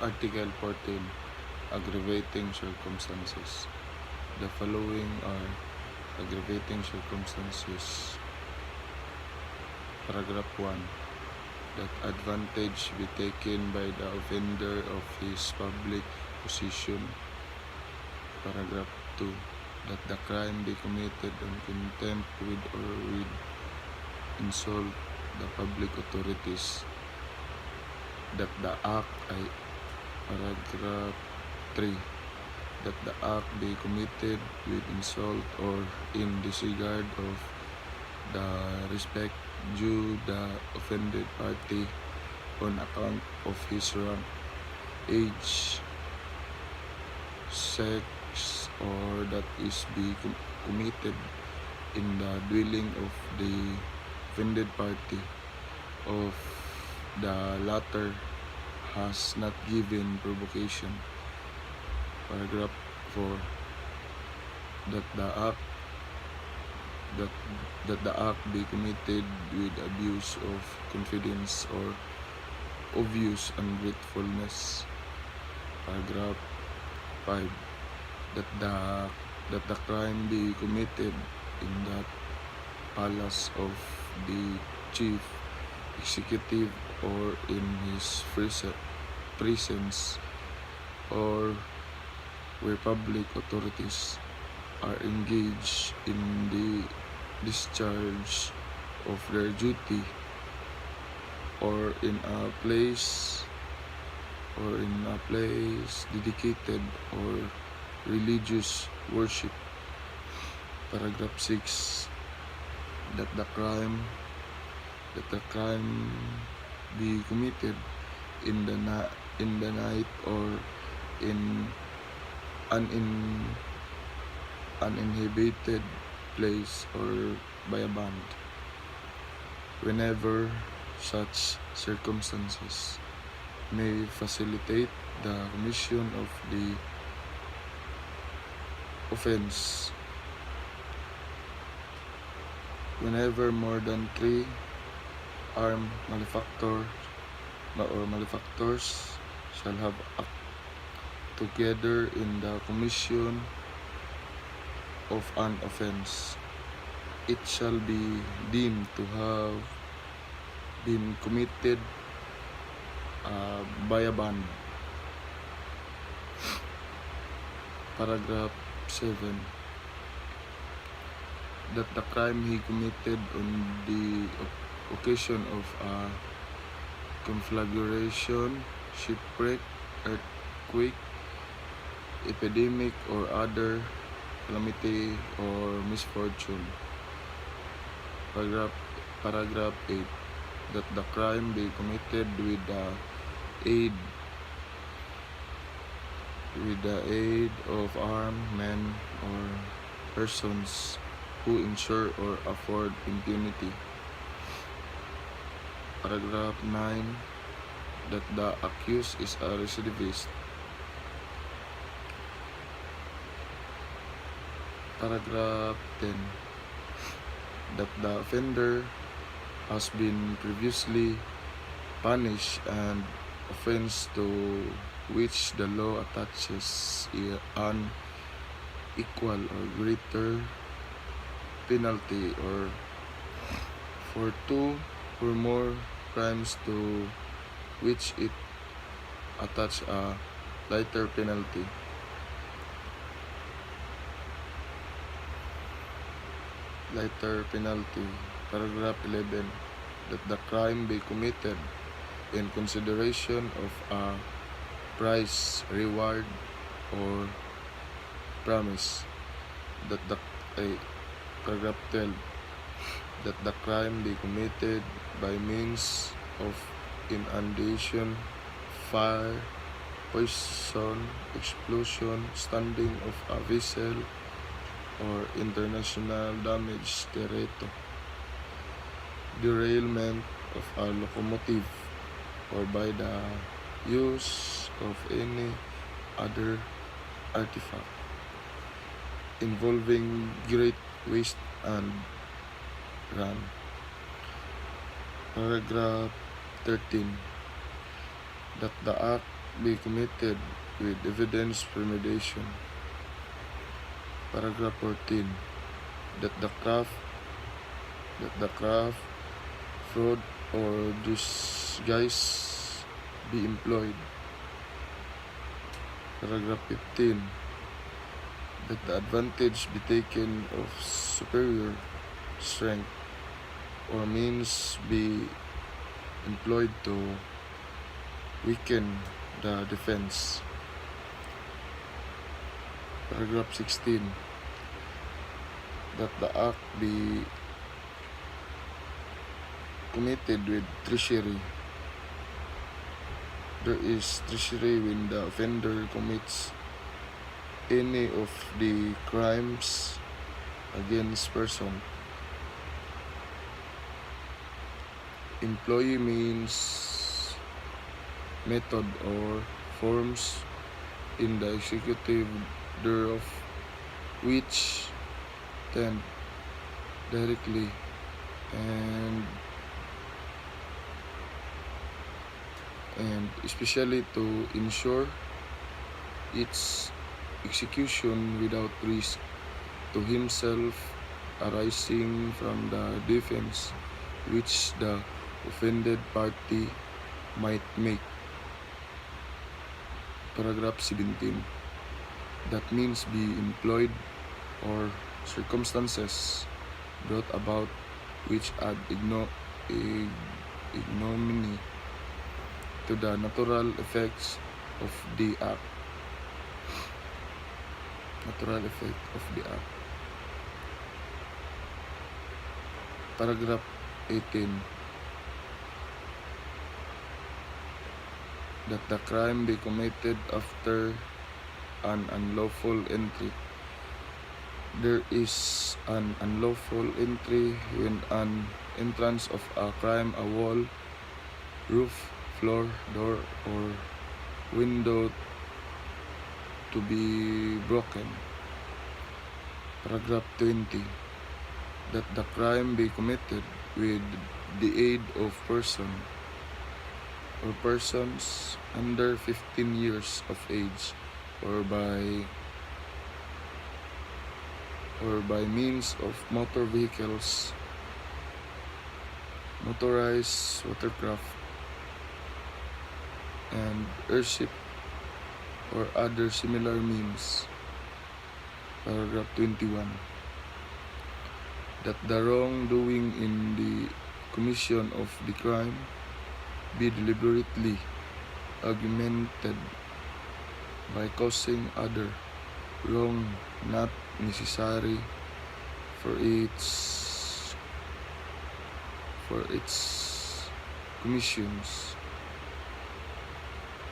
Article 14. Aggravating circumstances. The following are aggravating circumstances. Paragraph 1. That advantage be taken by the offender of his public position. Paragraph 2. That the crime be committed on contempt with or with insult the public authorities. That the act ay paragraph 3. That the act be committed with insult or in disregard of the respect due the offended party on account of his rank, age, sex, or that is be committed in the dwelling of the offended party of the latter has not given provocation. Paragraph 4. That the act be committed with abuse of confidence or obvious ungratefulness. Paragraph 5. That the crime be committed in the palace of the chief executive or in his presence or where public authorities are engaged in the discharge of their duty or in a place dedicated or religious worship. Paragraph 6. That the crime be committed in the night or in uninhabited place or by a band, whenever such circumstances may facilitate the commission of the offense. Whenever more than 3 armed malefactors shall have acted together in the commission of an offense, it shall be deemed to have been committed by a band. Paragraph 7. That the crime he committed on the occasion of a conflagration, shipwreck, earthquake, epidemic, or other calamity or misfortune. Paragraph 8. That the crime be committed with the aid of armed men or persons who ensure or afford impunity. Paragraph 9. That the accused is a recidivist. Paragraph 10. That the offender has been previously punished and offense to which the law attaches an equal or greater penalty, or for 2 or more crimes to which it attach a lighter penalty. Paragraph 11. That the crime be committed in consideration of a prize, reward, or promise. Paragraph 12. That the crime be committed by means of inundation, fire, poison, explosion, standing of a vessel, or international damage thereto, derailment of a locomotive, or by the use of any other artifact involving great waste and run. Paragraph 13. That the act be committed with evidence premeditation. Paragraph 14. That the craft, fraud, or disguise be employed. Paragraph 15. That the advantage be taken of superior strength or means be employed to weaken the defense. Paragraph 16. That the act be committed with treachery. There is treachery when the offender commits any of the crimes against person. Employee means method or forms in the executive thereof which tend directly and especially to ensure its execution without risk to himself arising from the defense which the offended party might make. Paragraph 17. That means be employed or circumstances brought about which add ignominy to the natural effects of the act. Natural effect of the act. Paragraph 18. That the crime be committed after an unlawful entry. There is an unlawful entry when an entrance of a crime, a wall, roof, floor, door, or window to be broken. Paragraph 20. That the crime be committed with the aid of person or persons under 15 years of age or by means of motor vehicles, motorized watercraft, and airship or other similar means. Paragraph 21. That the wrongdoing in the commission of the crime be deliberately augmented by causing other wrong not necessary for its commissions.